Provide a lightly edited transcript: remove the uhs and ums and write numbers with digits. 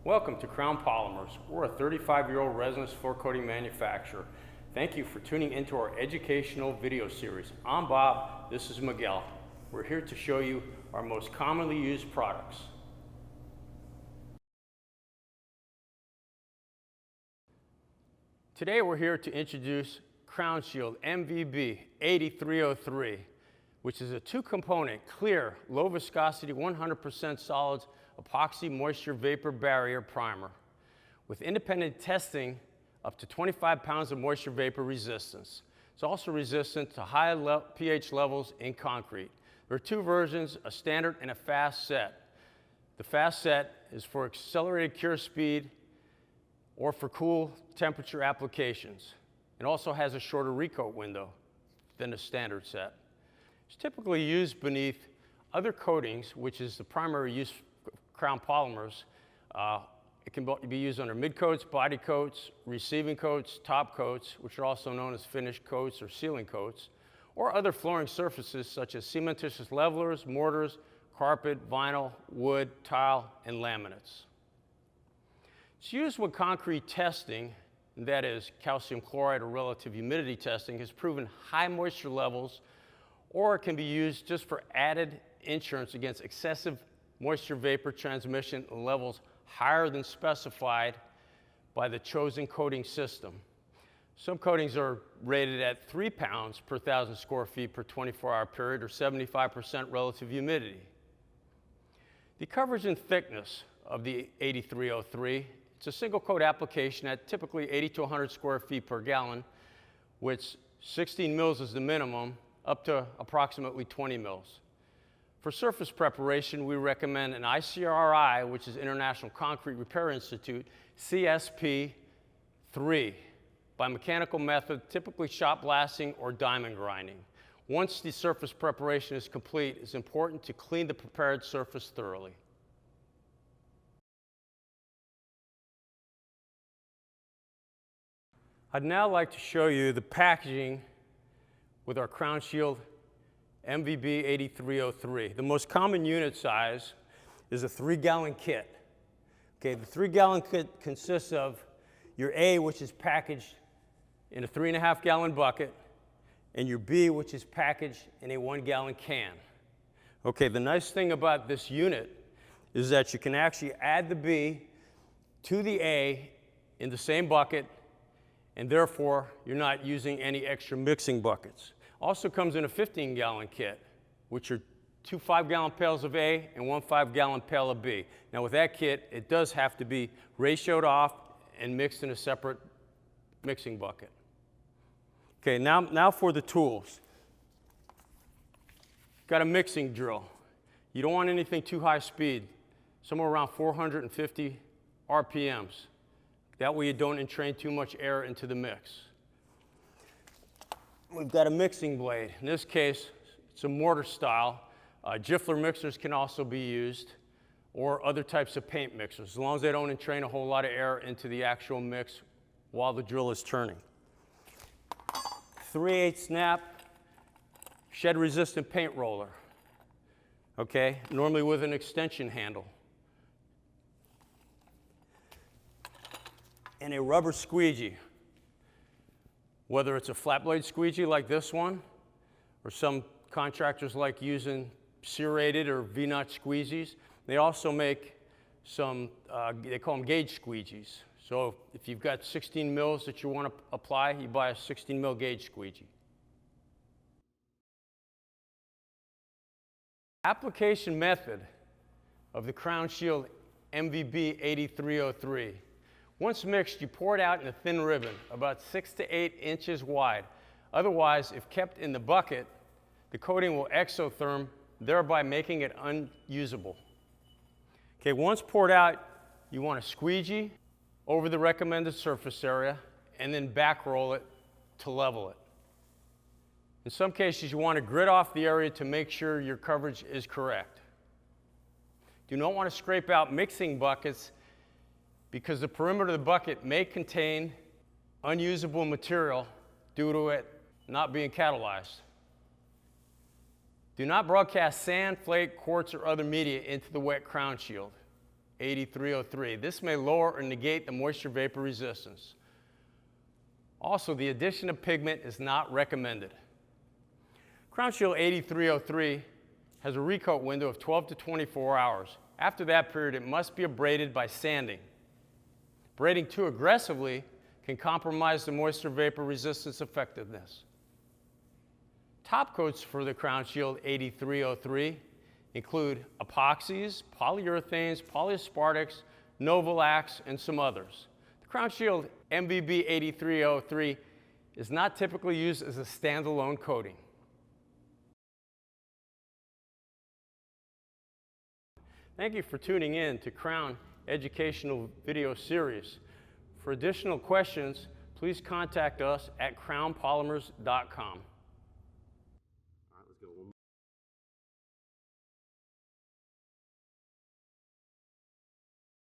Welcome to Crownpolymers. We're a 35-year-old resinous floor coating manufacturer. Thank you for tuning into our educational video series. I'm Bob, this is Miguel. We're here to show you our most commonly used products. Today we're here to introduce CrownShield MVB 8303, which is a two-component, clear, low viscosity, 100% solids epoxy moisture vapor barrier primer with independent testing up to 25 pounds of moisture vapor resistance. It's also resistant to high pH levels in concrete. There are two versions, a standard and a fast set. The fast set is for accelerated cure speed or for cool temperature applications. It also has a shorter recoat window than the standard set. It's typically used beneath other coatings, which is the primary use of Crownpolymers. It can be used under midcoats, body coats, receiving coats, top coats, which are also known as finish coats or sealing coats, or other flooring surfaces such as cementitious levelers, mortars, carpet, vinyl, wood, tile, and laminates. It's used when concrete testing, that is calcium chloride or relative humidity testing, has proven high moisture levels, or it can be used just for added insurance against excessive moisture vapor transmission levels higher than specified by the chosen coating system. Some coatings are rated at 3 pounds per 1,000 square feet per 24-hour period or 75% relative humidity. The coverage and thickness of the 8303, it's a single coat application at typically 80 to 100 square feet per gallon, which 16 mils is the minimum, up to approximately 20 mils. For surface preparation, we recommend an ICRI, which is International Concrete Repair Institute, CSP 3, by mechanical method, typically shot blasting or diamond grinding. Once the surface preparation is complete, it's important to clean the prepared surface thoroughly. I'd now like to show you the packaging with our CrownShield MVB 8303. The most common unit size is a 3-gallon kit. Okay, the 3-gallon kit consists of your A, which is packaged in a 3.5-gallon bucket, and your B, which is packaged in a 1-gallon can. Okay, the nice thing about this unit is that you can actually add the B to the A in the same bucket, and therefore you're not using any extra mixing buckets. Also comes in a 15-gallon kit, which are 2 5-gallon pails of A and 1 5-gallon pail of B. Now with that kit, it does have to be ratioed off and mixed in a separate mixing bucket. Okay, now for the tools. Got a mixing drill. You don't want anything too high speed, somewhere around 450 RPMs. That way you don't entrain too much air into the mix. We've got a mixing blade. In this case, it's a mortar style. Jiffler mixers can also be used, or other types of paint mixers, as long as they don't entrain a whole lot of air into the actual mix while the drill is turning. 3/8 snap, shed-resistant paint roller. Okay, normally with an extension handle. And a rubber squeegee. Whether it's a flat blade squeegee like this one, or some contractors like using serrated or V-notch squeegees. They also make some, they call them gauge squeegees. So if you've got 16 mils that you want to apply, you buy a 16 mil gauge squeegee. Application method of the CrownShield MVB 8303. Once mixed, you pour it out in a thin ribbon, about 6 to 8 inches wide. Otherwise, if kept in the bucket, the coating will exotherm, thereby making it unusable. Okay, once poured out, you want to squeegee over the recommended surface area and then back roll it to level it. In some cases, you want to grit off the area to make sure your coverage is correct. Do not want to scrape out mixing buckets because the perimeter of the bucket may contain unusable material due to it not being catalyzed. Do not broadcast sand, flake, quartz, or other media into the wet crown shield. 8303. This may lower or negate the moisture vapor resistance. Also, the addition of pigment is not recommended. CrownShield 8303 has a recoat window of 12 to 24 hours. After that period, it must be abraded by sanding. Braiding too aggressively can compromise the moisture vapor resistance effectiveness. Top coats for the CrownShield 8303 include epoxies, polyurethanes, polyaspartics, Novalax, and some others. The CrownShield MVB 8303 is not typically used as a standalone coating. Thank you for tuning in to Crown Educational Video Series. For additional questions, please contact us at crownpolymers.com.